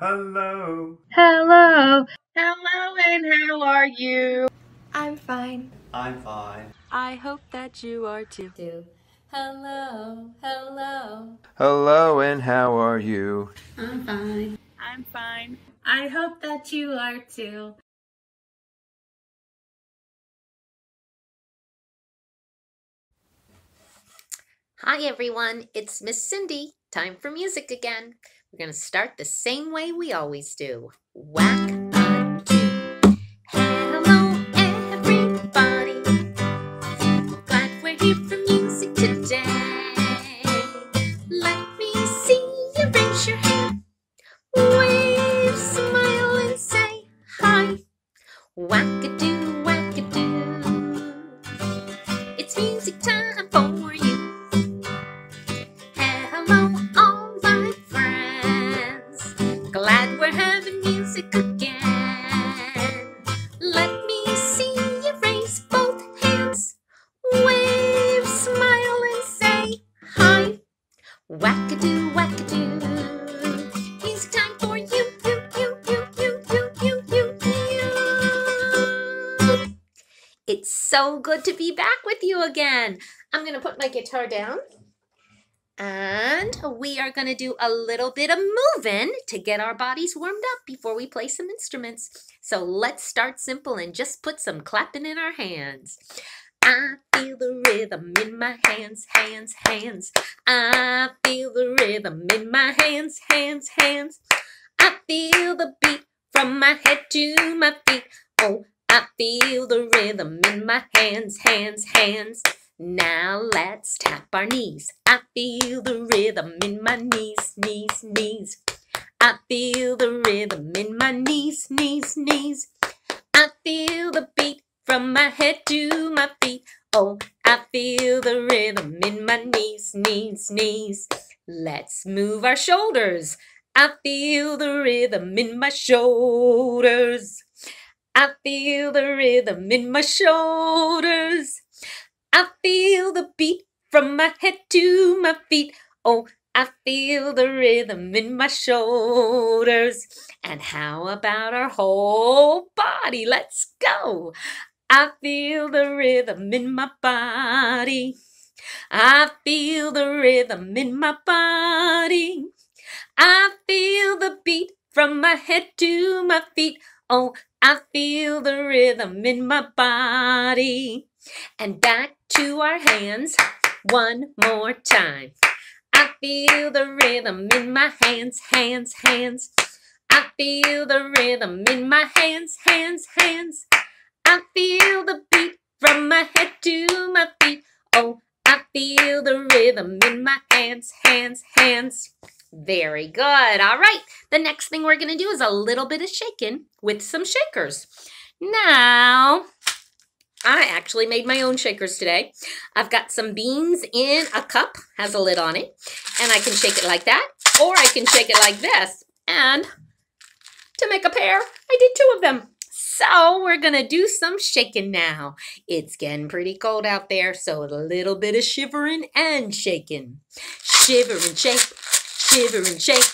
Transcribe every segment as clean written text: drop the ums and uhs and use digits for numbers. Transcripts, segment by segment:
Hello. Hello. Hello, and how are you? I'm fine. I'm fine. I hope that you are too. Hello, hello. Hello, and how are you? I'm fine. I'm fine. I hope that you are too. Hi everyone, it's Miss Cindy. Time for music again. We're going to start the same way we always do. Whack a two. Hello everybody. Glad we're here for music today. Let me see you raise your hand. Wave, smile and say hi. Whack a doo, whack a doo. It's music time for you. Hello, all my friends. Glad we're having music again. Let me see you raise both hands. Wave, smile, and say hi. Wackadoo, wackadoo. Music time for you, you. It's so good to be back with you again. I'm going to put my guitar down. And we are going to do a little bit of moving to get our bodies warmed up before we play some instruments. So let's start simple and just put some clapping in our hands. I feel the rhythm in my hands, hands, hands. I feel the rhythm in my hands, hands, hands. I feel the beat from my head to my feet. Oh, I feel the rhythm in my hands, hands, hands. Now let's tap our knees. I feel the rhythm in my knees, knees, knees. I feel the rhythm in my knees, knees, knees. I feel the beat from my head to my feet. Oh, I feel the rhythm in my knees, knees, knees. Let's move our shoulders. I feel the rhythm in my shoulders. I feel the rhythm in my shoulders. I feel the beat from my head to my feet. Oh, I feel the rhythm in my shoulders. And how about our whole body? Let's go. I feel the rhythm in my body. I feel the rhythm in my body. I feel the beat from my head to my feet. Oh, I feel the rhythm in my body. And back to our hands one more time. I feel the rhythm in my hands, hands, hands. I feel the rhythm in my hands, hands, hands. I feel the beat from my head to my feet. Oh, I feel the rhythm in my hands, hands, hands. Very good. All right. The next thing we're going to do is a little bit of shaking with some shakers. Now, I actually made my own shakers today. I've got some beans in a cup, has a lid on it, and I can shake it like that, or I can shake it like this. And to make a pair, I did two of them. So we're going to do some shaking now. It's getting pretty cold out there, so a little bit of shivering and shaking. Shiver and shake, shiver and shake.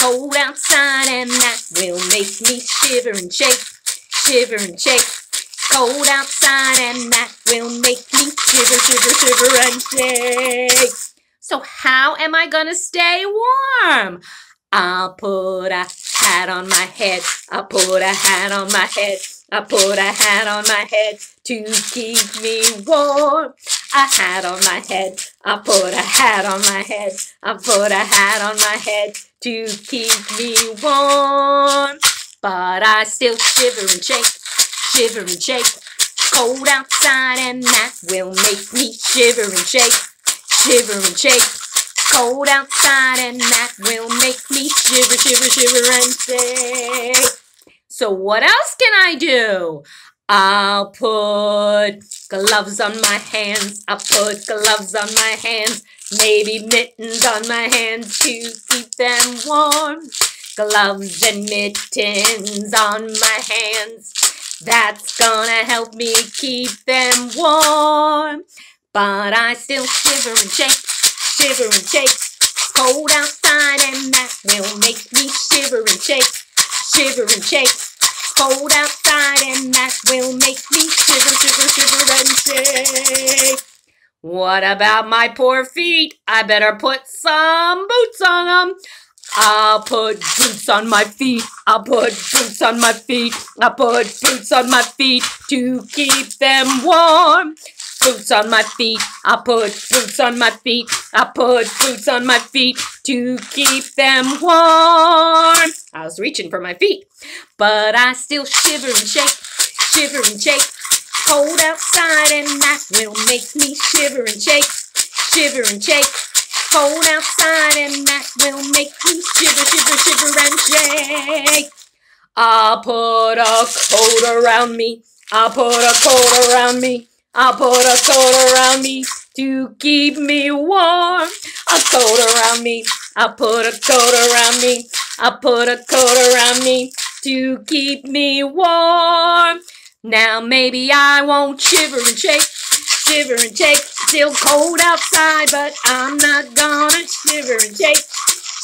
Cold outside and that will make me shiver and shake, shiver and shake. Cold outside and that will make me shiver, shiver, shiver and shake. So how am I going to stay warm? I'll put a hat on my head. I'll put a hat on my head. I'll put a hat on my head to keep me warm. A hat on my head. I'll put a hat on my head. I'll put a hat on my head to keep me warm. But I still shiver and shake, shiver and shake. Cold outside and that will make me shiver and shake, shiver and shake. Cold outside and that will make me shiver, shiver, shiver and shake. So what else can I do? I'll put gloves on my hands. I'll put gloves on my hands. Maybe mittens on my hands to keep them warm. Gloves and mittens on my hands. That's gonna help me keep them warm. But I still shiver and shake, shiver and shake. cold outside and that will make me shiver and shake, shiver and shake. Cold outside and that will make me shiver, shiver, shiver and shake. What about my poor feet? I better put some boots on them. I'll put boots on my feet. I'll put boots on my feet. I'll put boots on my feet to keep them warm. Boots on my feet. I'll put boots on my feet. I'll put boots on my feet to keep them warm. I was reaching for my feet, but I still shiver and shake, shiver and shake. Cold outside and that will make me shiver and shake, shiver and shake. Cold outside and that will make me shiver, shiver, shiver and shake. I'll put a coat around me. I'll put a coat around me. I'll put a coat around me to keep me warm. A coat around me. I'll put a coat around me. I'll put a coat around me to keep me warm. Now maybe I won't shiver and shake, shiver and shake. Still cold outside, but I'm not gonna shiver and shake,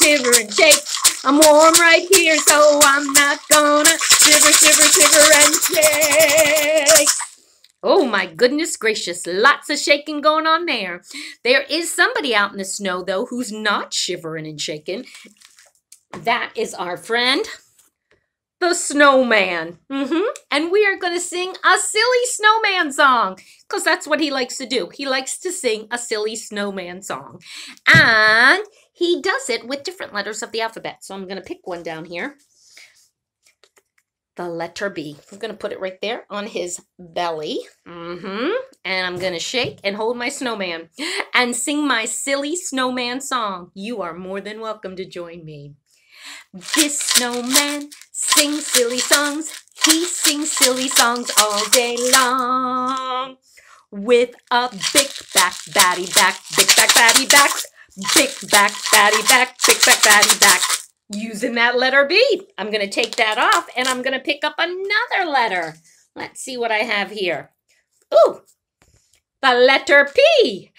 shiver and shake. I'm warm right here, so I'm not gonna shiver, shiver, shiver and shake. Oh my goodness gracious, lots of shaking going on there. There is somebody out in the snow, though, who's not shivering and shaking. That is our friend, the snowman. And we are going to sing a silly snowman song, because that's what he likes to do. He likes to sing a silly snowman song. And he does it with different letters of the alphabet. So I'm going to pick one down here. The letter B. I'm going to put it right there on his belly. And I'm going to shake and hold my snowman and sing my silly snowman song. You are more than welcome to join me. This snowman sings silly songs. He sings silly songs all day long. With a big back, batty back, big back, batty back, big back, batty back, big back, batty back. Using that letter B. I'm going to take that off and I'm going to pick up another letter. Let's see what I have here. Ooh, the letter P.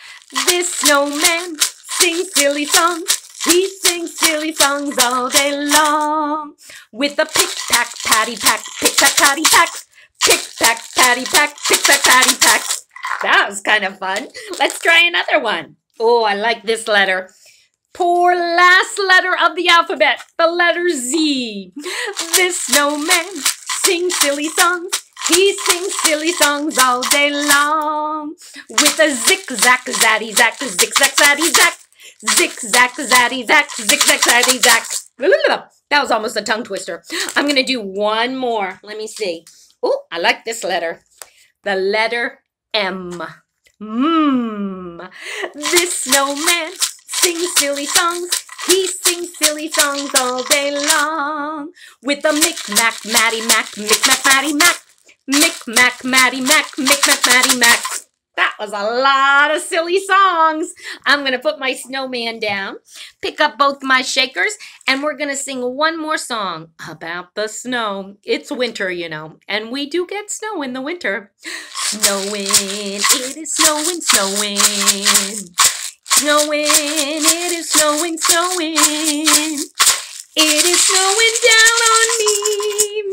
This snowman sings silly songs. He sings silly songs all day long. With a pick-pack, patty-pack, pick-pack, patty-pack, pick-pack, patty-pack, pick-pack, patty-pack. That was kind of fun. Let's try another one. Oh, I like this letter. Poor last letter of the alphabet, the letter Z. This snowman sings silly songs. He sings silly songs all day long. With a zick-zack, zaddy-zack, zick-zack, zaddy-zack. Zick-zack, zaddy-zack, zick-zack, zaddy-zack. That was almost a tongue twister. I'm going to do one more. Let me see. Oh, I like this letter. The letter M. This snowman sings silly songs. He sings silly songs all day long. With a mick-mack, matty-mack, mick-mack, matty-mack. Mick-mack, matty-mack, mick-mack, matty-mack. That was a lot of silly songs. I'm going to put my snowman down, pick up both my shakers, and we're going to sing one more song about the snow. It's winter, you know, and we do get snow in the winter. Snowing, it is snowing, snowing. Snowing, it is snowing, snowing. It is snowing down on me,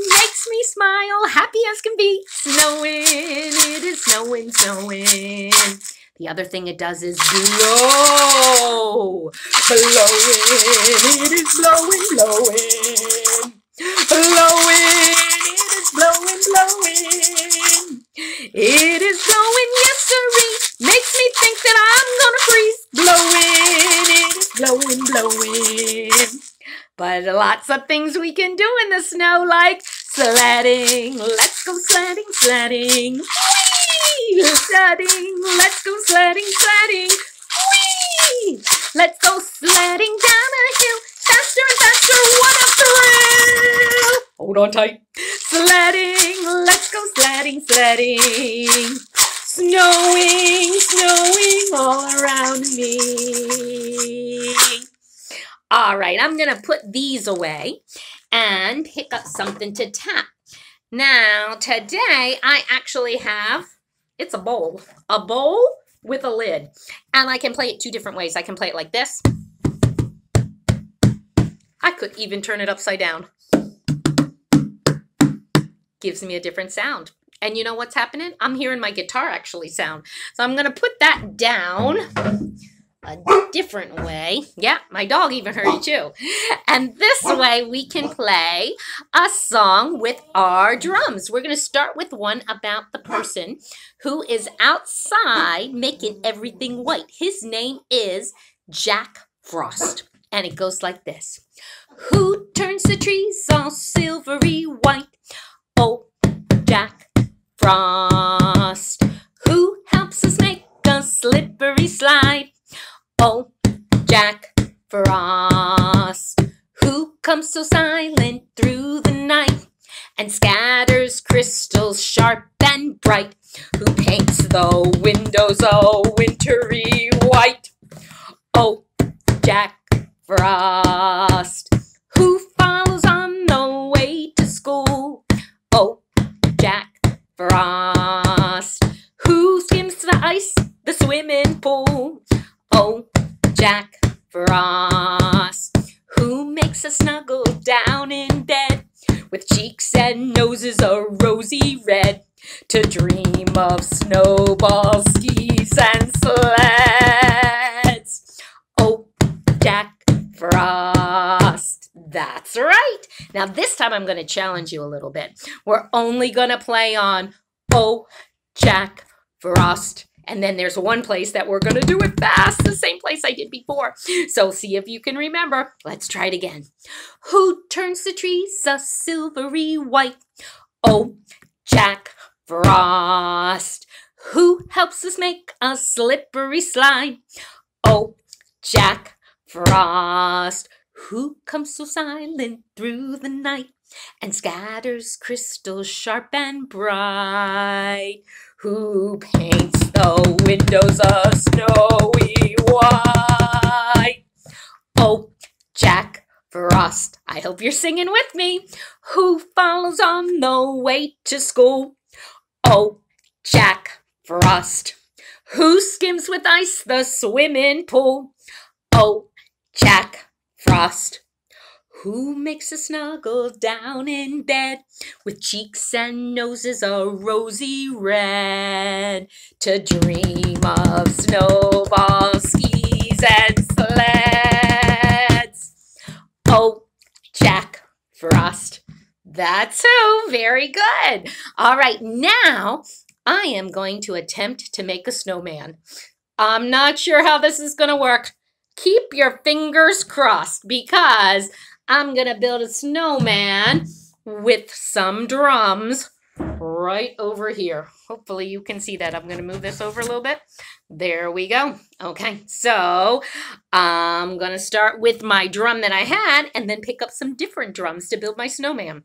makes me smile, happy as can be. Snowing, it is snowing, snowing. The other thing it does is blow. Blowing, it is blowing, blowing. Blowing, it is blowing, blowing. It is blowing, yes sirree, makes me think that I'm gonna freeze. Blowing, it is blowing, blowing. But lots of things we can do in the snow, like sledding. Let's go sledding, sledding. Whee! Sledding. Let's go sledding, sledding. Whee! Let's go sledding down a hill. Faster and faster, what a thrill! Hold on tight. Sledding. Let's go sledding, sledding. Snowing, snowing all around me. All right, I'm going to put these away and pick up something to tap. Now, today I actually have, it's a bowl with a lid. And I can play it two different ways. I can play it like this, I could even turn it upside down. Gives me a different sound. And you know what's happening? I'm hearing my guitar actually sound. So I'm going to put that down a different way. Yeah, my dog even heard it too. And this way we can play a song with our drums. We're going to start with one about the person who is outside making everything white. His name is Jack Frost. And it goes like this. Who turns the trees all silvery white? Oh, Jack Frost. Who helps us make a slippery slide? Oh, Jack Frost. Who comes so silent through the night and scatters crystals sharp and bright? Who paints the windows all wintry white? Oh, Jack Frost. Who follows on the way to school? Oh, Jack Frost. Who skims the ice, the swimming pool? Oh, Jack Frost. Who makes us snuggle down in bed with cheeks and noses a rosy red to dream of snowballs, skis, and sleds? Oh, Jack Frost. That's right. Now this time I'm going to challenge you a little bit. We're only going to play on Oh, Jack Frost. And then there's one place that we're going to do it fast, the same place I did before. So see if you can remember. Let's try it again. Who turns the trees a silvery white? Oh, Jack Frost. Who helps us make a slippery slide? Oh, Jack Frost. Who comes so silent through the night and scatters crystals sharp and bright? Who paints the windows a snowy white? Oh, Jack Frost. I hope you're singing with me. Who follows on the way to school? Oh, Jack Frost. Who skims with ice the swimming pool? Oh, Jack Frost. Who makes us snuggle down in bed with cheeks and noses a rosy red to dream of snowballs, skis, and sleds? Oh, Jack Frost. That's who. Very good. All right, now I am going to attempt to make a snowman. I'm not sure how this is going to work. Keep your fingers crossed because I'm going to build a snowman with some drums right over here. Hopefully you can see that. I'm going to move this over a little bit. There we go. Okay, so I'm going to start with my drum that I had and then pick up some different drums to build my snowman.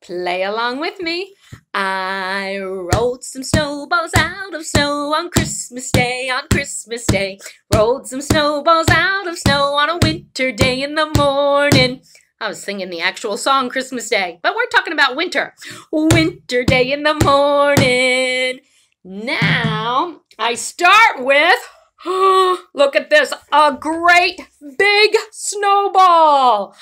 Play along with me. I rolled some snowballs out of snow on Christmas Day, on Christmas Day. Rolled some snowballs out of snow on a winter day in the morning. I was singing the actual song Christmas Day, but we're talking about winter. Winter day in the morning. Now, I start with, look at this, a great big snowball.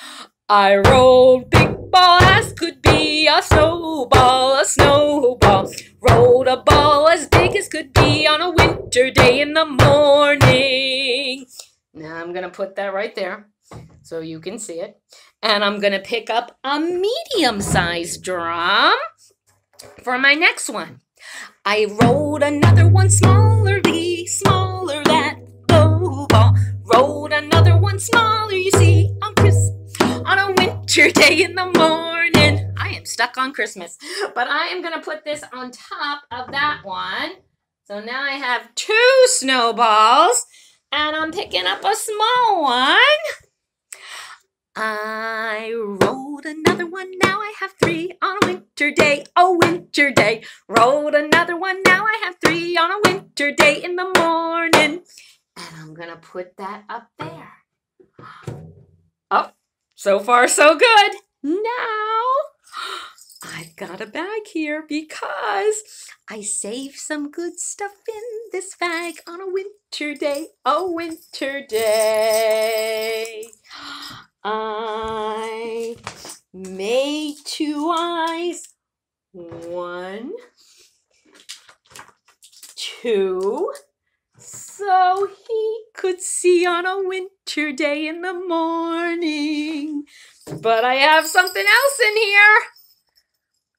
I rolled big ball as could be, a snowball, a snowball. Rolled a ball as big as could be on a winter day in the morning. Now I'm going to put that right there so you can see it. And I'm going to pick up a medium-sized drum for my next one. I rolled another one smaller, smaller, that snowball. Rolled another one smaller, you see, on a winter day in the morning. I am stuck on Christmas, but I am going to put this on top of that one. So now I have 2 snowballs, and I'm picking up a small one. I rolled another one, now I have 3 on a winter day, a winter day. Rolled another one, now I have 3 on a winter day in the morning. And I'm going to put that up there. Oh, so far so good. Now, I've got a bag here because I saved some good stuff in this bag on a winter day, a winter day. I made 2 eyes. 1, 2, so he could see on a winter day in the morning. But I have something else in here.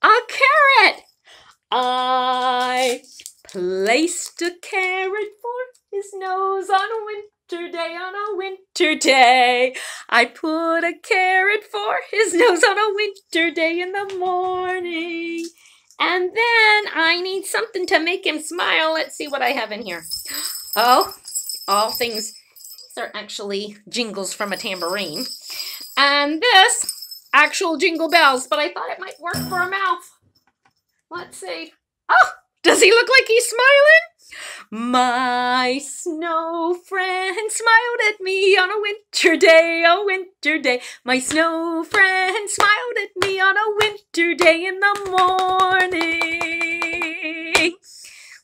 A carrot. I placed a carrot for his nose on a winter day, on a winter day. I put a carrot for his nose on a winter day in the morning. And then I need something to make him smile. Let's see what I have in here. Oh, all things, these are actually jingles from a tambourine. And this, actual jingle bells, but I thought it might work for a mouth. Let's see. Oh, does he look like he's smiling? My snow friend smiled at me on a winter day, a winter day. My snow friend smiled at me on a winter day in the morning.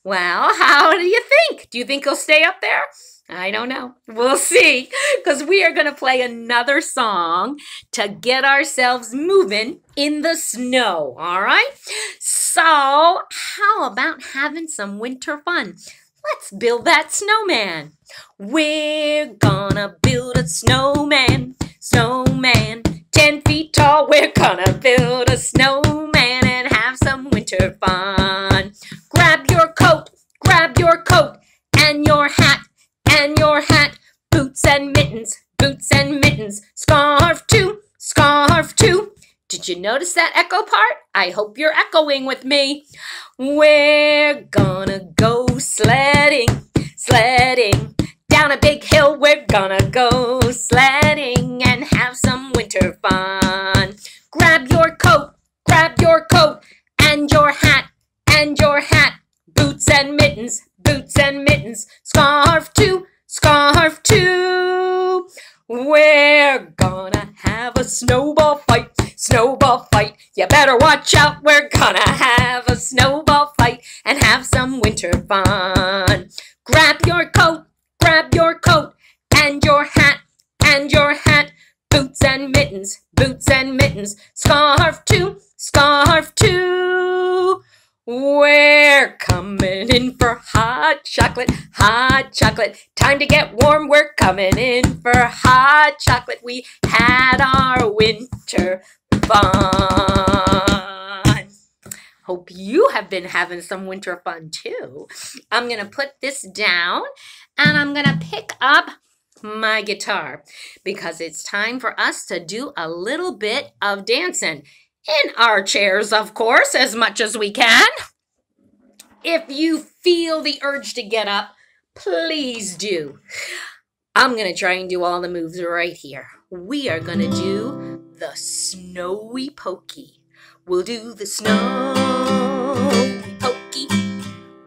Well, how do you think? Do you think he'll stay up there? I don't know. We'll see, because we are going to play another song to get ourselves moving in the snow, all right? So, how about having some winter fun? Let's build that snowman. We're gonna build a snowman, snowman, 10 feet tall. We're gonna build a snowman and have some winter fun. Grab your coat, and your hat, boots and mittens, scarf too, scarf too. Did you notice that echo part? I hope you're echoing with me. We're gonna go sledding, sledding. Down a big hill, we're gonna go sledding and have some winter fun. Grab your coat, and your hat, boots and mittens, scarf too, scarf too. We're gonna have a snowball fight, snowball fight. You better watch out, we're gonna have a snowball fight and have some winter fun. Grab your coat, and your hat, boots and mittens, scarf too, scarf too. We're coming in for hot chocolate, hot chocolate. Time to get warm, we're coming in for hot chocolate. We had our winter fun. Hope you have been having some winter fun too. I'm going to put this down and I'm going to pick up my guitar because it's time for us to do a little bit of dancing. In our chairs, of course, as much as we can. If you feel the urge to get up, please do. I'm going to try and do all the moves right here. We are going to do the snowy pokey. We'll do the snowy pokey.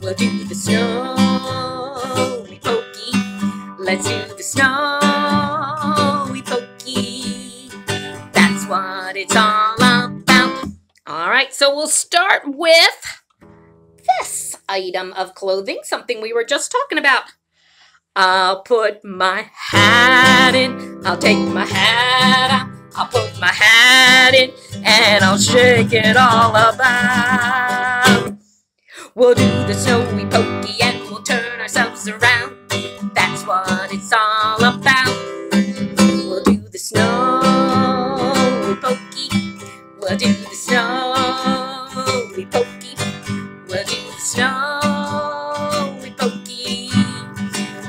We'll do the snowy pokey. Let's do the snowy pokey. That's what it's all about. All right, so we'll start with this item of clothing, something we were just talking about. I'll put my hat in, I'll take my hat out, I'll put my hat in, and I'll shake it all about. We'll do the snowy pokey and we'll turn ourselves around. That's what it's all about. We'll do the snowy pokey. We'll do the snowy pokey. We'll do the snowy pokey.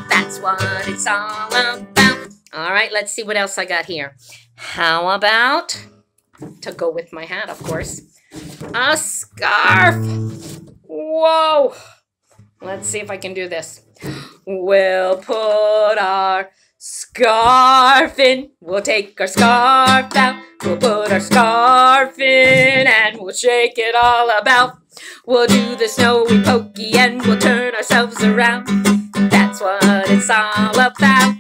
That's what it's all about. All right, let's see what else I got here. How about, to go with my hat, of course, a scarf. Whoa. Let's see if I can do this. We'll put our scarf in. We'll take our scarf out. We'll put our scarf in and we'll shake it all about. We'll do the snowy pokey and we'll turn ourselves around. That's what it's all about.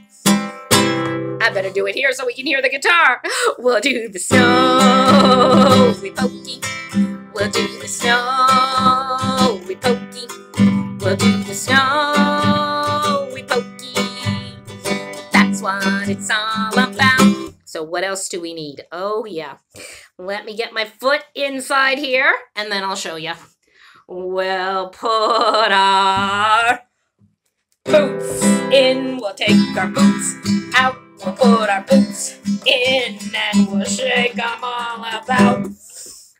I better do it here so we can hear the guitar. We'll do the snowy pokey. We'll do the snowy pokey. We'll do the snowy pokey. That's what it's all about. So So what else do we need? Oh, yeah. Let me get my foot inside here, and then I'll show you. We'll put our boots in. We'll take our boots out. We'll put our boots in, and we'll shake them all about.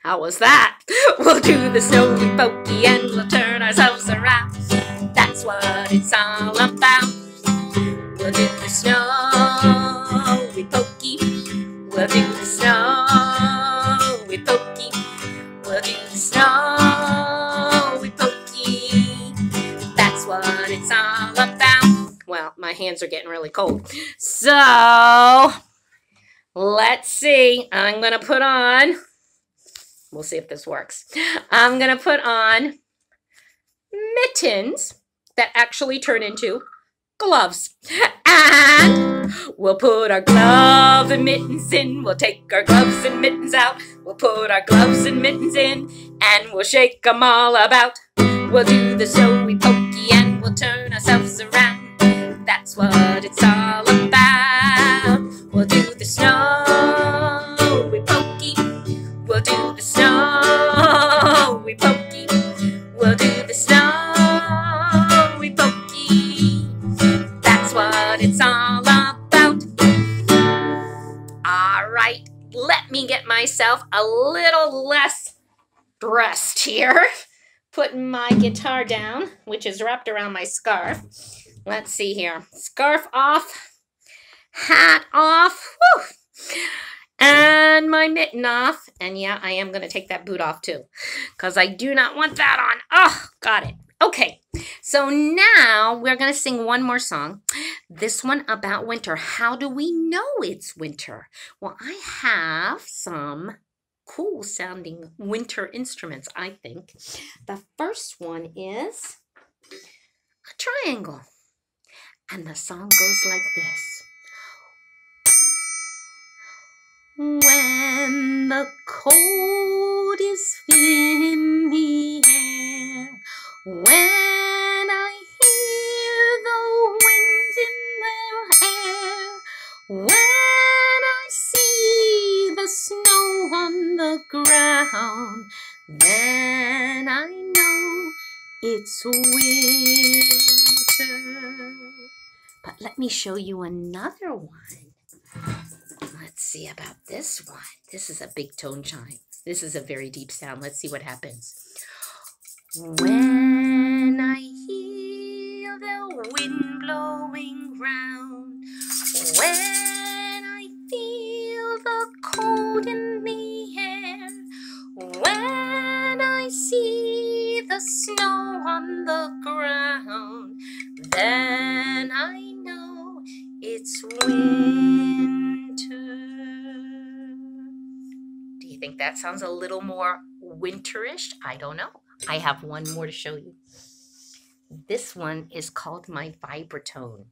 How was that? We'll do the snowy pokey, and we'll turn ourselves around. That's what it's all about. We'll do the snowy pokey. We'll do the snowy pokey. We'll do the snowy pokey. That's what it's all about. Well, my hands are getting really cold. So, let's see. I'm going to put on, we'll see if this works. I'm going to put on mittens that actually turn into gloves. And we'll put our gloves and mittens in. We'll take our gloves and mittens out. We'll put our gloves and mittens in, and we'll shake them all about. We'll do the snowy pokey, and we'll turn ourselves around. That's what it's all about. We'll do the snowy pokey. We'll do the snowy pokey. We'll do the snowy pokey. That's what it's all about. All right, let me get myself a little less dressed here. Putting my guitar down, which is wrapped around my scarf. Let's see here. Scarf off, hat off, whew, and my mitten off. And yeah, I am going to take that boot off too, because I do not want that on. Oh, got it. Okay, so now we're going to sing one more song. This one about winter. How do we know it's winter? Well, I have some cool sounding winter instruments, I think. The first one is a triangle. And the song goes like this. When the cold is in the air, when I hear the wind in the air, when I see the snow on the ground, then I know it's winter. But let me show you another one. Let's see about this one. This is a big tone chime. This is a very deep sound. Let's see what happens. When I hear the wind blowing round, when I feel the cold in the air, when I see the snow on the ground, then I know it's winter. Do you think that sounds a little more winterish? I don't know. I have one more to show you. This one is called my vibratone.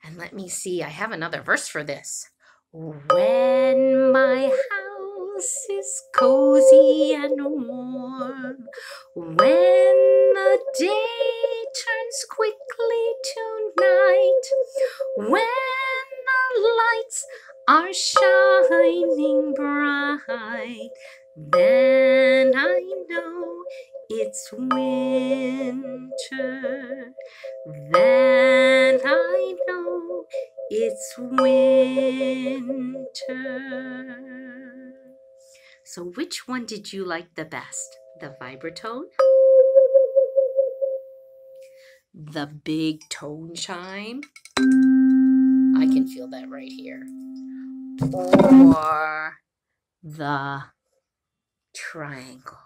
And let me see, I have another verse for this. When my house is cozy and warm, when the day turns quickly to night, when the lights are shining bright, then I know it's winter. Then I know it's winter. So which one did you like the best? The vibratone? The big tone chime? I can feel that right here. Or the triangle?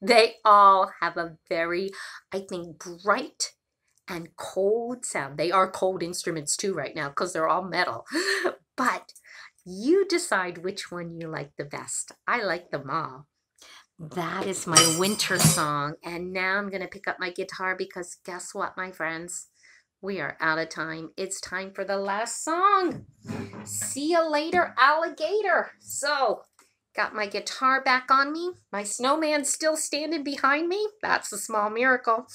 They all have a very, I think, bright and cold sound. They are cold instruments too right now because they're all metal. But you decide which one you like the best. I like them all. That is my winter song. And now I'm going to pick up my guitar because guess what, my friends? We are out of time. It's time for the last song. See you later, alligator. So Got my guitar back on me. My snowman's still standing behind me. That's a small miracle.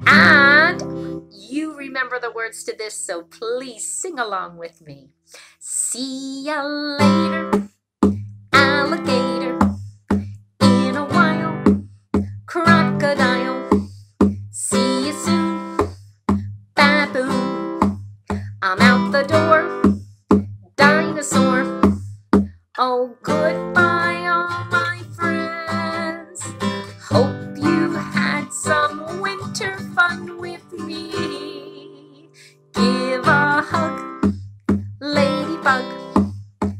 And you remember the words to this, so please sing along with me. See ya later, alligator, in a while, crocodile. See you soon, baboon. I'm out the door, dinosaur. Oh, goodbye, all my friends. Hope you had some winter fun with me. Give a hug, ladybug.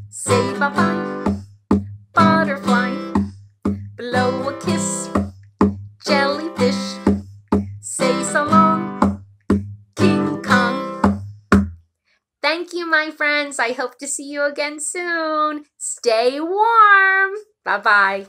Say bye-bye, butterfly. Blow a kiss, jellyfish. Say so long, King Kong. Thank you, my friends. I hope to see you again soon. Stay warm. Bye-bye.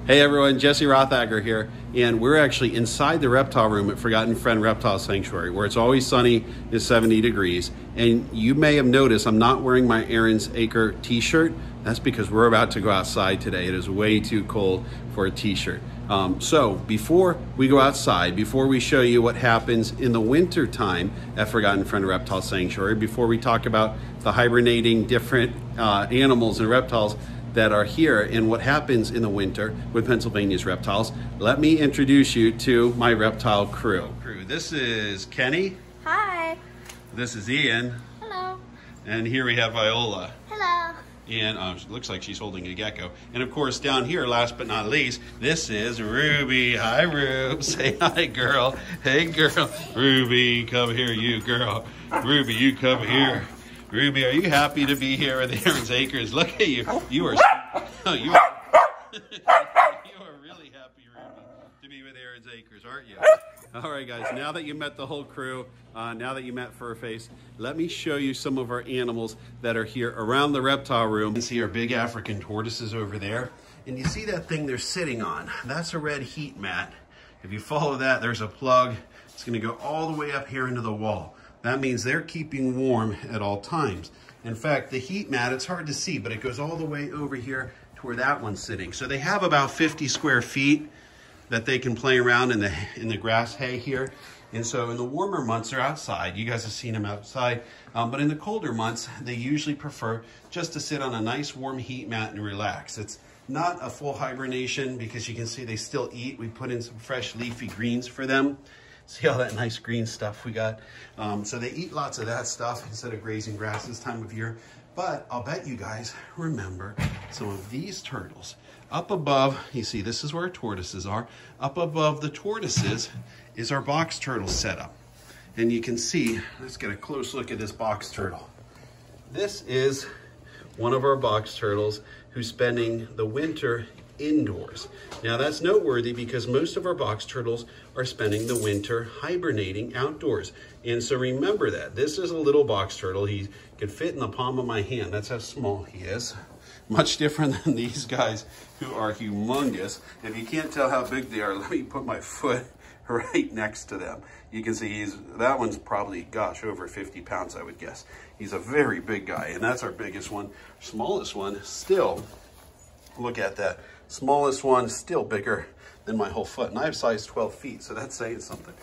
Hey everyone, Jesse Rothacker here, and we're actually inside the reptile room at Forgotten Friend Reptile Sanctuary, where it's always sunny, it's 70 degrees, and you may have noticed I'm not wearing my Aaron's Acre t-shirt. That's because we're about to go outside today. It is way too cold for a t-shirt. So before we go outside, before we show you what happens in the winter time at Forgotten Friend Reptile Sanctuary, before we talk about the hibernating different animals and reptiles that are here and what happens in the winter with Pennsylvania's reptiles, let me introduce you to my reptile crew. This is Kenny. Hi. This is Ian. Hello. And here we have Viola. Hello. And it looks like she's holding a gecko. And of course, down here, last but not least, this is Ruby. Hi, Rube. Say hi, girl. Hey, girl. Ruby, come here, you girl. Ruby, you come here. Ruby, are you happy to be here at Aaron's Acres? Look at you. You are you are really happy, Ruby, to be with Aaron's Acres, aren't you? All right, guys, now that you met the whole crew, now that you met Furface, let me show you some of our animals that are here around the reptile room. You can see our big African tortoises over there. And you see that thing they're sitting on? That's a red heat mat. If you follow that, there's a plug. It's gonna go all the way up here into the wall. That means they're keeping warm at all times. In fact, the heat mat, it's hard to see, but it goes all the way over here to where that one's sitting. So they have about 50 square feet that they can play around in the grass hay here. And so in the warmer months, they're outside. You guys have seen them outside. But in the colder months, they usually prefer just to sit on a nice warm heat mat and relax. It's not a full hibernation because you can see they still eat. We put in some fresh leafy greens for them. See all that nice green stuff we got? So they eat lots of that stuff instead of grazing grass this time of year. But I'll bet you guys remember some of these turtles. Up above, you see, this is where our tortoises are. Up above the tortoises is our box turtle setup. And you can see, let's get a close look at this box turtle. This is one of our box turtles who's spending the winter indoors. Now that's noteworthy because most of our box turtles are spending the winter hibernating outdoors. And so remember that. This is a little box turtle. He could fit in the palm of my hand. That's how small he is. Much different than these guys who are humongous. If you can't tell how big they are, let me put my foot right next to them. You can see that one's probably, gosh, over 50 pounds, I would guess. He's a very big guy, and that's our biggest one. Smallest one, still, look at that. Smallest one, still bigger than my whole foot. And I have size 12 feet, so that's saying something.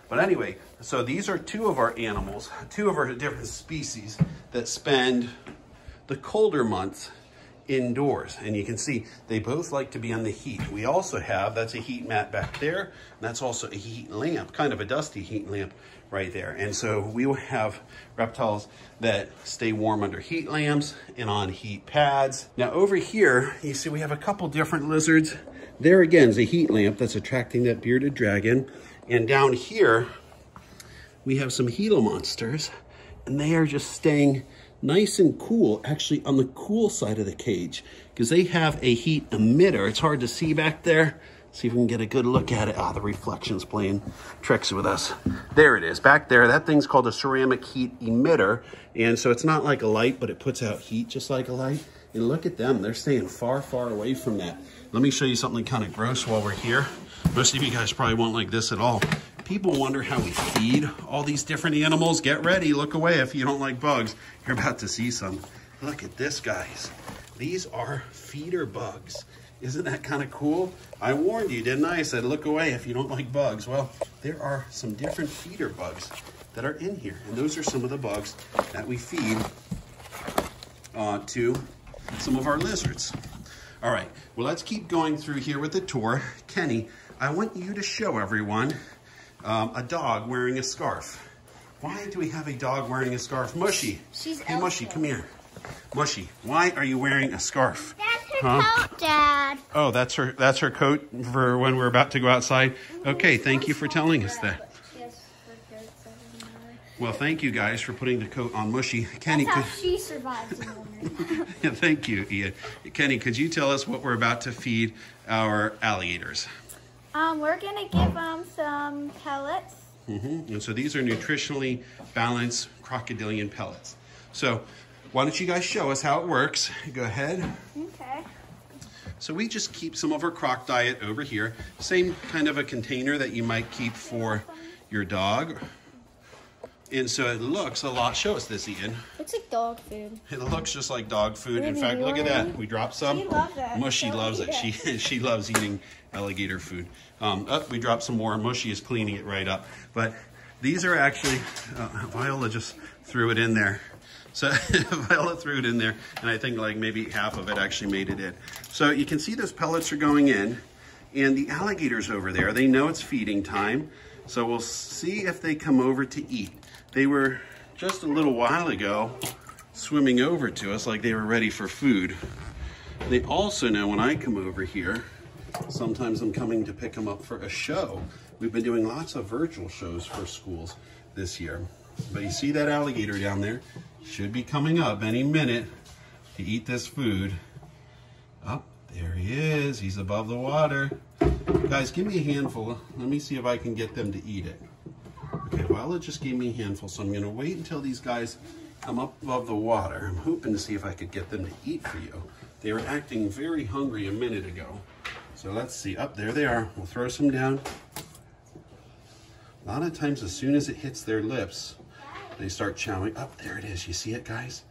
But anyway, so these are two of our animals, two of our different species that spend the colder months indoors. And you can see they both like to be on the heat. We also have, that's a heat mat back there, and that's also a heat lamp, kind of a dusty heat lamp right there. And so we will have reptiles that stay warm under heat lamps and on heat pads. Now over here, you see we have a couple different lizards. There again is a heat lamp that's attracting that bearded dragon. And down here, we have some Gila monsters, and they are just staying nice and cool, actually on the cool side of the cage, because they have a heat emitter. It's hard to see back there. See if we can get a good look at it. The reflection's playing tricks with us. There it is, back there. That thing's called a ceramic heat emitter. And so it's not like a light, but it puts out heat just like a light. And look at them, they're staying far, far away from that. Let me show you something kind of gross while we're here. Most of you guys probably won't like this at all. People wonder how we feed all these different animals. Get ready, look away if you don't like bugs. You're about to see some. Look at this, guys. These are feeder bugs. Isn't that kind of cool? I warned you, didn't I? I said, look away if you don't like bugs. Well, there are some different feeder bugs that are in here. And those are some of the bugs that we feed to some of our lizards. All right, well, let's keep going through here with the tour. Kenny, I want you to show everyone a dog wearing a scarf. Why do we have a dog wearing a scarf? Mushy. Hey, Mushy, come here. Mushy, why are you wearing a scarf? That's her coat, Dad. Oh, that's her coat for when we're about to go outside. Okay, thank you for telling us that. Well, thank you guys for putting the coat on Mushy. Kenny, That's how she survives in the winter. yeah, thank you, Ian. Kenny, could you tell us what we're about to feed our alligators? We're gonna give them some pellets. And so these are nutritionally balanced crocodilian pellets. So why don't you guys show us how it works? Go ahead. Okay. So we just keep some of our croc diet over here. Same kind of a container that you might keep for your dog. And so it looks a lot, show us this, Ian. Looks like dog food. It looks just like dog food. In Maybe fact, look at that. yours. We dropped some. She loves it. Mushy She'll loves eat it. it. She loves eating alligator food. We dropped some more. Mushy is cleaning it right up. But these are actually, Viola just threw it in there. So Viola threw it in there, and I think like maybe half of it actually made it in. So you can see those pellets are going in, and the alligators over there, they know it's feeding time. So we'll see if they come over to eat. They were just a little while ago swimming over to us like they were ready for food. They also know when I come over here, sometimes I'm coming to pick them up for a show. We've been doing lots of virtual shows for schools this year. But you see that alligator down there? Should be coming up any minute to eat this food. Oh, there he is. He's above the water. Guys, give me a handful. Let me see if I can get them to eat it. Okay, Viola just gave me a handful, so I'm going to wait until these guys come up above the water. I'm hoping to see if I could get them to eat for you. They were acting very hungry a minute ago. So let's see. Up there they are. We'll throw some down. A lot of times, as soon as it hits their lips, they start chowing. Up there it is. You see it, guys?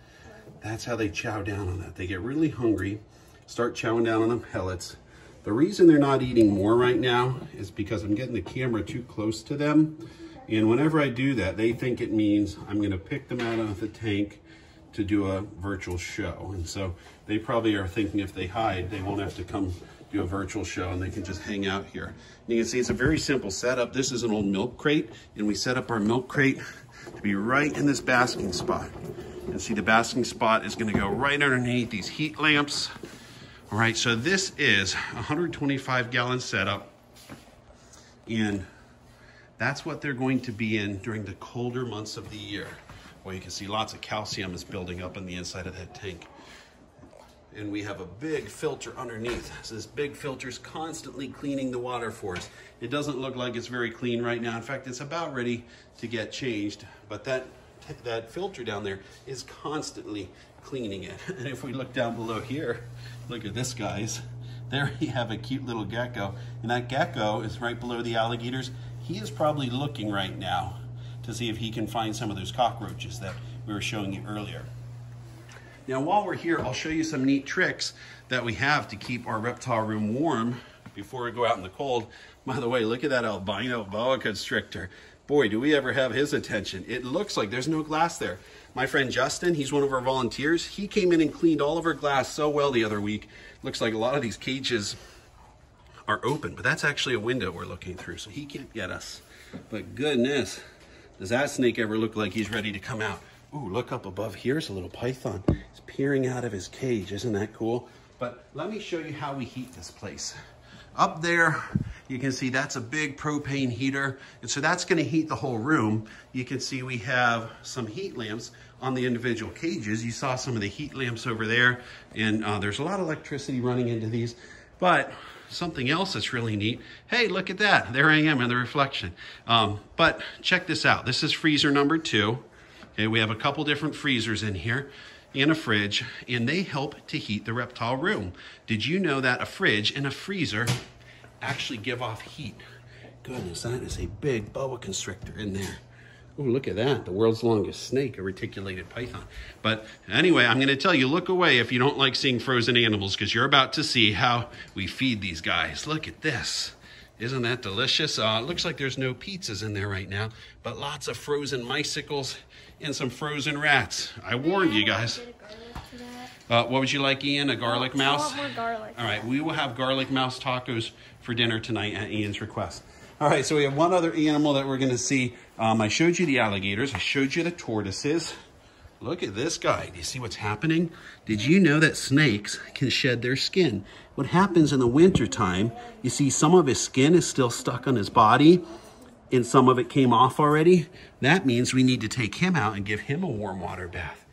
That's how they chow down on that. They get really hungry, start chowing down on the pellets. The reason they're not eating more right now is because I'm getting the camera too close to them. And whenever I do that, they think it means I'm going to pick them out of the tank to do a virtual show. And so they probably are thinking if they hide, they won't have to come do a virtual show and they can just hang out here. And you can see it's a very simple setup. This is an old milk crate, and we set up our milk crate to be right in this basking spot. And see, the basking spot is going to go right underneath these heat lamps. All right, so this is a 125-gallon setup, and that's what they're going to be in during the colder months of the year. Well, you can see lots of calcium is building up in the inside of that tank. And we have a big filter underneath. So this big filter is constantly cleaning the water for us. It doesn't look like it's very clean right now. In fact, it's about ready to get changed, but that filter down there is constantly cleaning it. And if we look down below here, look at this, guys. There you have a cute little gecko, and that gecko is right below the alligators. He is probably looking right now to see if he can find some of those cockroaches that we were showing you earlier. Now, while we're here, I'll show you some neat tricks that we have to keep our reptile room warm before we go out in the cold. By the way, look at that albino boa constrictor. Boy, do we ever have his attention. It looks like there's no glass there. My friend Justin, he's one of our volunteers. He came in and cleaned all of our glass so well the other week. Looks like a lot of these cages are open, but that's actually a window we're looking through, so he can't get us. But goodness, does that snake ever look like he's ready to come out? Ooh, look up above. Here's a little python. He's peering out of his cage. Isn't that cool? But let me show you how we heat this place. Up there, you can see that's a big propane heater. And so that's going to heat the whole room. You can see we have some heat lamps on the individual cages. You saw some of the heat lamps over there. And there's a lot of electricity running into these. But something else that's really neat. Hey, look at that. There I am in the reflection. But check this out. This is freezer number 2. Okay, we have a couple different freezers in here and a fridge, and they help to heat the reptile room. Did you know that a fridge and a freezer actually give off heat? goodness, that is a big boa constrictor in there. Oh, look at that. The world's longest snake, a reticulated python. But anyway, I'm going to tell you, look away if you don't like seeing frozen animals, because you're about to see how we feed these guys. Look at this. Isn't that delicious? It looks like there's no pizzas in there right now, but lots of frozen icicles and some frozen rats. I warned you guys. What would you like, Ian? A garlic mouse? I want more garlic. All right, we will have garlic mouse tacos for dinner tonight at Ian's request. All right, so we have one other animal that we're going to see. I showed you the alligators. I showed you the tortoises. Look at this guy. Do you see what's happening? Did you know that snakes can shed their skin? What happens in the wintertime, you see some of his skin is still stuck on his body and some of it came off already. That means we need to take him out and give him a warm water bath.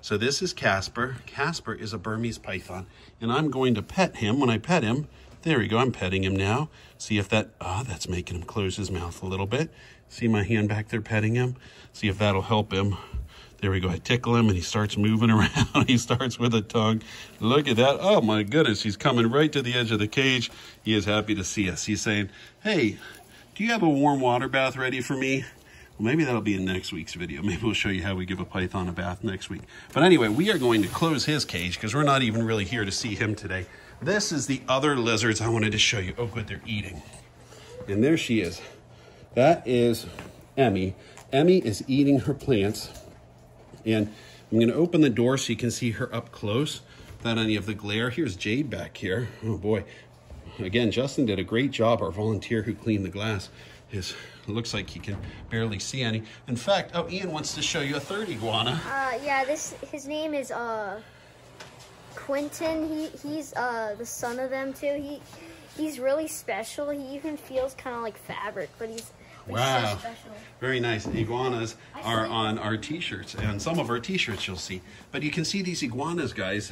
So this is Casper. Casper is a Burmese python, and I'm going to pet him. When I pet him, there we go, I'm petting him now. See if that, that's making him close his mouth a little bit. See my hand back there petting him? See if that'll help him. There we go, I tickle him and he starts moving around. He starts with a tongue. Look at that, oh my goodness, he's coming right to the edge of the cage. He is happy to see us. He's saying, hey, do you have a warm water bath ready for me? Well, maybe that'll be in next week's video. Maybe we'll show you how we give a python a bath next week. But anyway, we are going to close his cage because we're not even really here to see him today. This is the other lizards I wanted to show you. Oh, good, they're eating. And there she is. That is Emmy. Emmy is eating her plants. And I'm going to open the door so you can see her up close without any of the glare. Here's Jade back here. Oh, boy. Again, Justin did a great job. Our volunteer who cleaned the glass looks like he can barely see any. In fact, oh, Ian wants to show you a third iguana. Yeah, his name is Quentin. He's the son of them too. He's really special. He even feels kind of like fabric, but he's wow, so special. Very nice. Iguanas are on our t-shirts, and some of our t-shirts you'll see. But you can see these iguanas, guys.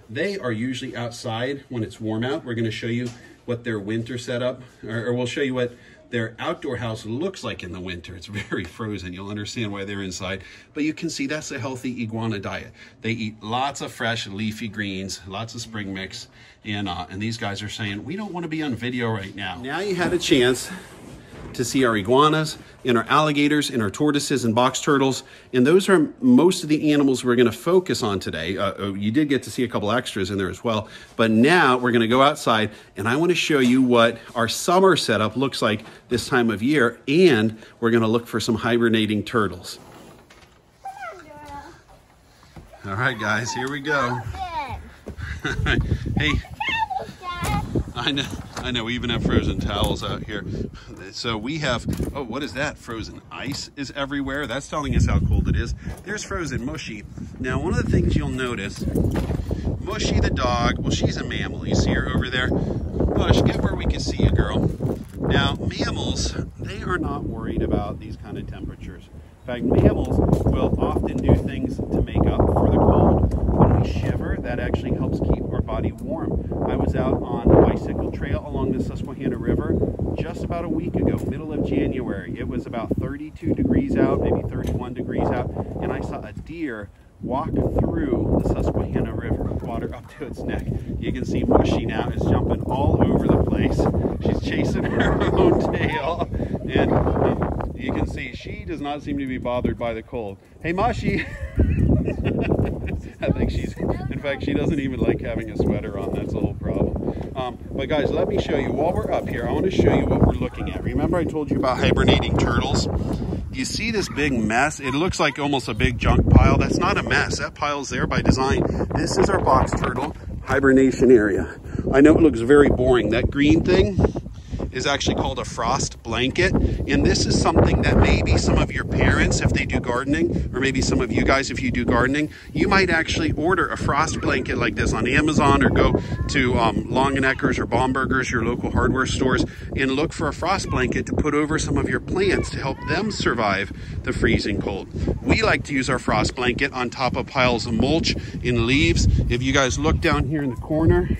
They are usually outside when it's warm out. We're going to show you what their winter setup, or we'll show you what their outdoor house looks like in the winter. It's very frozen. You'll understand why they're inside. But you can see that's a healthy iguana diet. They eat lots of fresh leafy greens, lots of spring mix. And these guys are saying, we don't want to be on video right now. Now you had a chance to see our iguanas and our alligators and our tortoises and box turtles. And those are most of the animals we're going to focus on today. You did get to see a couple extras in there as well. But now we're going to go outside and I want to show you what our summer setup looks like this time of year. And we're going to look for some hibernating turtles. All right, guys, here we go. Hey. I know, we even have frozen towels out here. So we have, oh, what is that? Frozen ice is everywhere. That's telling us how cold it is. There's frozen Mushy. Now, one of the things you'll notice, Mushy the dog, well, she's a mammal. You see her over there? Mush, get where we can see you, girl. Now, mammals, they are not worried about these kind of temperatures. In fact, mammals will often do things to make up for the cold. When we shiver, that actually helps keep our body warm. I was out on a bicycle trail along the Susquehanna River just about a week ago, middle of January. It was about 32 degrees out, maybe 31 degrees out, and I saw a deer walk through the Susquehanna River, water up to its neck. You can see Mushy now is jumping all over the place. She's chasing her own tail, and you can see she does not seem to be bothered by the cold. Hey, Mushy! I think she's, in fact, she doesn't even like having a sweater on. That's the whole problem. But guys, let me show you, while we're up here, I want to show you what we're looking at. Remember I told you about hibernating turtles? You see this big mess? It looks like almost a big junk pile. That's not a mess. That pile's there by design. This is our box turtle hibernation area. I know it looks very boring. That green thing is actually called a frost blanket. And this is something that maybe some of your parents, if they do gardening, or maybe some of you guys, if you do gardening, you might actually order a frost blanket like this on Amazon, or go to Long & Ecker's or Baumberger's, your local hardware stores, and look for a frost blanket to put over some of your plants to help them survive the freezing cold. We like to use our frost blanket on top of piles of mulch and leaves. If you guys look down here in the corner,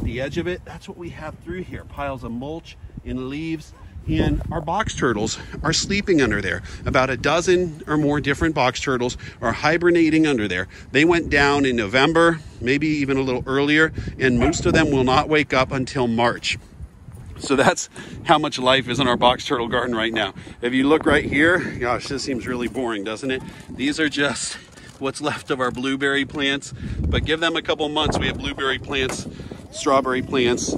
the edge of it, that's what we have through here, piles of mulch and leaves. And our box turtles are sleeping under there. About a dozen or more different box turtles are hibernating under there. They went down in November, maybe even a little earlier, and most of them will not wake up until March. So that's how much life is in our box turtle garden right now. If you look right here, gosh, this seems really boring, doesn't it? These are just what's left of our blueberry plants, but give them a couple months. We have blueberry plants, strawberry plants,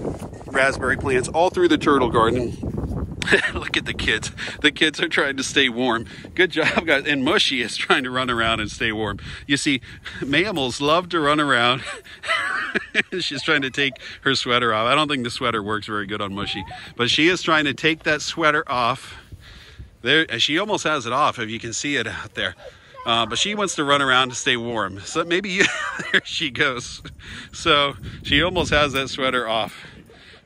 raspberry plants, all through the turtle garden. Look at the kids. The kids are trying to stay warm. Good job, guys. And Mushy is trying to run around and stay warm. You see, mammals love to run around. She's trying to take her sweater off. I don't think the sweater works very good on Mushy, but she is trying to take that sweater off. There, she almost has it off, if you can see it out there. But she wants to run around to stay warm. So maybe there she goes. So she almost has that sweater off.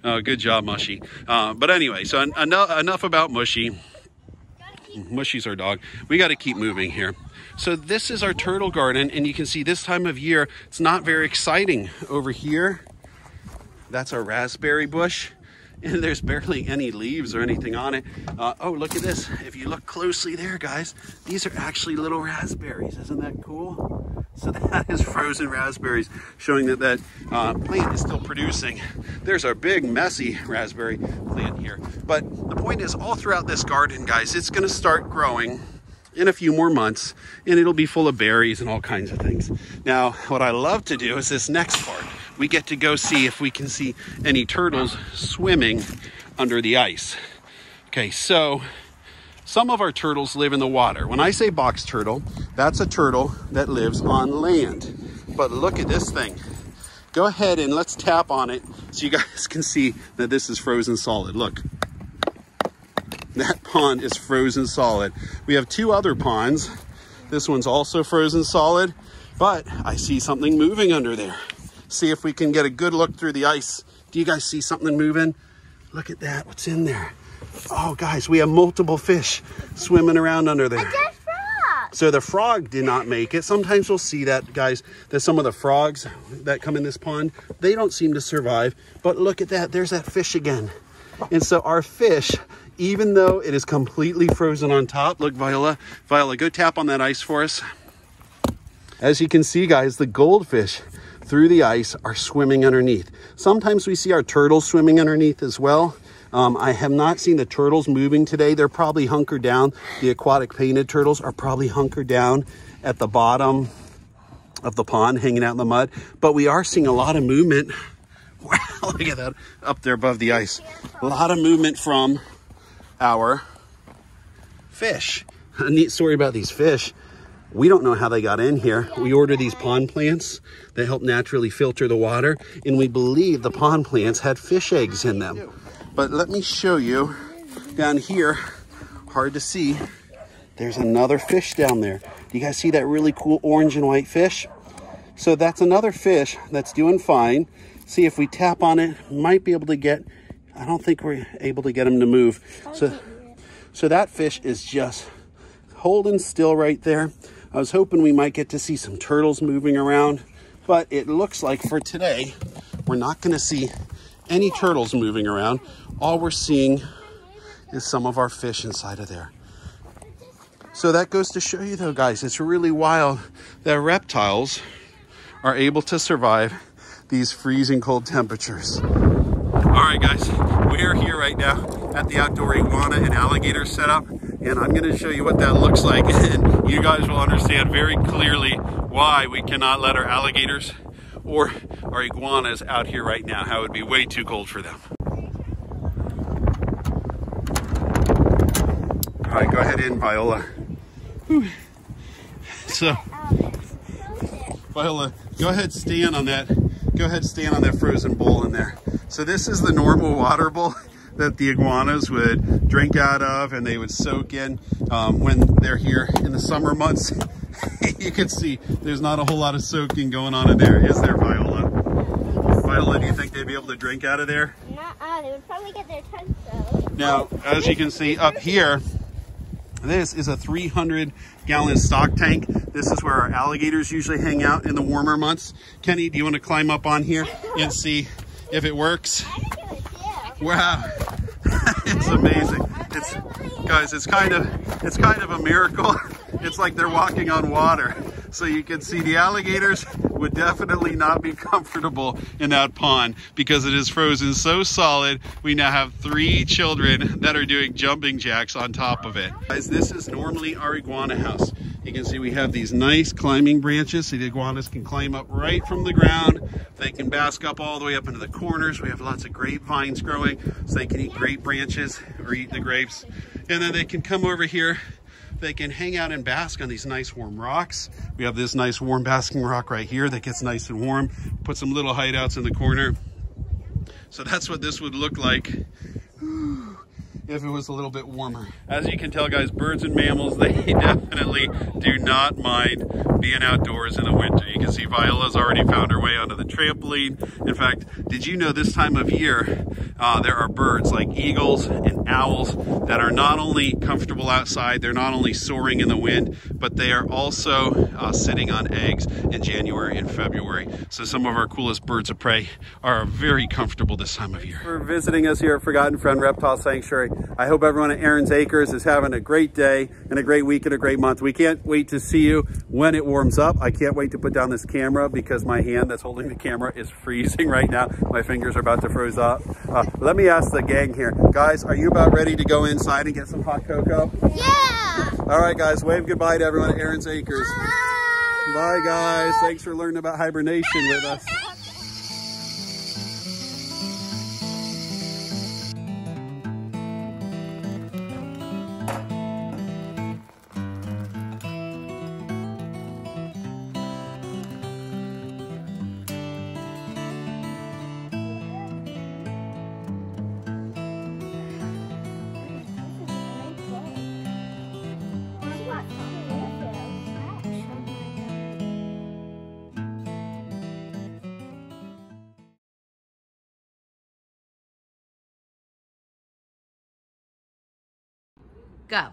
Oh, good job, Mushy. But anyway, so enough about Mushy. Mushy's our dog. We got to keep moving here. So this is our turtle garden, and you can see this time of year, it's not very exciting. Over here, that's our raspberry bush, and there's barely any leaves or anything on it. Oh, look at this. If you look closely there, guys, these are actually little raspberries. Isn't that cool? So that is frozen raspberries, showing that that plant is still producing. There's our big, messy raspberry plant here. But the point is, all throughout this garden, guys, it's going to start growing in a few more months, and it'll be full of berries and all kinds of things. Now, what I love to do is this next part. We get to go see if we can see any turtles swimming under the ice. Okay, so some of our turtles live in the water. When I say box turtle, that's a turtle that lives on land. But look at this thing. Go ahead and let's tap on it so you guys can see that this is frozen solid. Look. That pond is frozen solid. We have two other ponds. This one's also frozen solid, but I see something moving under there. See if we can get a good look through the ice. Do you guys see something moving? Look at that, what's in there? Oh, guys, we have multiple fish swimming around under there. A dead frog. So the frog did not make it. Sometimes we'll see that, guys, that some of the frogs that come in this pond, they don't seem to survive. But look at that, there's that fish again. And so our fish, even though it is completely frozen on top, look, Viola, go tap on that ice for us. As you can see, guys, the goldfish through the ice are swimming underneath. Sometimes we see our turtles swimming underneath as well. I have not seen the turtles moving today. They're probably hunkered down. The aquatic painted turtles are probably hunkered down at the bottom of the pond, hanging out in the mud. But we are seeing a lot of movement. Wow, look at that up there above the ice. A lot of movement from our fish. A neat story about these fish. We don't know how they got in here. We order these pond plants that help naturally filter the water, and we believe the pond plants had fish eggs in them. But let me show you down here, hard to see, there's another fish down there. Do you guys see that really cool orange and white fish? So that's another fish that's doing fine. See if we tap on it, might be able to get, I don't think we're able to get him to move. So that fish is just holding still right there. I was hoping we might get to see some turtles moving around, but it looks like for today, we're not gonna see any turtles moving around. All we're seeing is some of our fish inside of there. So that goes to show you though, guys, it's really wild that reptiles are able to survive these freezing cold temperatures. All right, guys, we are here right now at the outdoor iguana and alligator setup, and I'm gonna show you what that looks like, and you guys will understand very clearly why we cannot let our alligators or our iguanas out here right now, how it would be way too cold for them. All right, go ahead in, Viola. Whew. So, Viola, go ahead, stand on that. Go ahead, stand on that frozen bowl in there. So this is the normal water bowl that the iguanas would drink out of and they would soak in when they're here in the summer months. You can see there's not a whole lot of soaking going on in there, is there, Viola? Viola, do you think they'd be able to drink out of there? Nuh-uh, they would probably get their tongues soaked. Now, as you can see up here, this is a 300-gallon stock tank. This is where our alligators usually hang out in the warmer months. Kenny, do you want to climb up on here and see if it works? Wow, it's amazing. Guys, it's kind of a miracle. It's like they're walking on water. So you can see the alligators, would definitely not be comfortable in that pond because it is frozen so solid. We now have 3 children that are doing jumping jacks on top of it. Guys, this is normally our iguana house. You can see we have these nice climbing branches so the iguanas can climb up right from the ground. They can bask up all the way up into the corners. We have lots of grapevines growing so they can eat grape branches or eat the grapes. And then they can come over here. They can hang out and bask on these nice warm rocks. We have this nice warm basking rock right here that gets nice and warm. Put some little hideouts in the corner. So that's what this would look like if it was a little bit warmer. As you can tell, guys, birds and mammals, they definitely do not mind being outdoors in the winter. You can see Viola's already found her way onto the trampoline. In fact, did you know this time of year, there are birds like eagles and owls that are not only comfortable outside, they're not only soaring in the wind, but they are also sitting on eggs in January and February. So some of our coolest birds of prey are very comfortable this time of year. For visiting us here at Forgotten Friend Reptile Sanctuary. I hope everyone at Aaron's Acres is having a great day and a great week and a great month. We can't wait to see you when it warms up. I can't wait to put down this camera because my hand that's holding the camera is freezing right now. My fingers are about to freeze up. Let me ask the gang here. Guys, are you about ready to go inside and get some hot cocoa? Yeah! All right, guys, wave goodbye to everyone at Aaron's Acres. Bye! Bye, guys. Thanks for learning about hibernation with us. Go.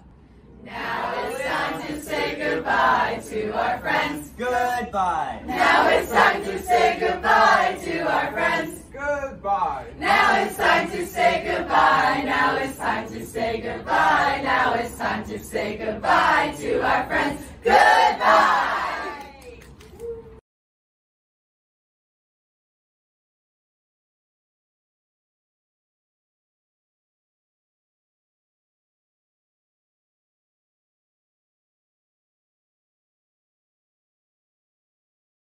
Now it's time to say goodbye to our friends. Goodbye. Now it's time to say goodbye to our friends. Goodbye. Now it's time to say goodbye. Now it's time to say goodbye. Now it's time to say goodbye to our friends. Goodbye.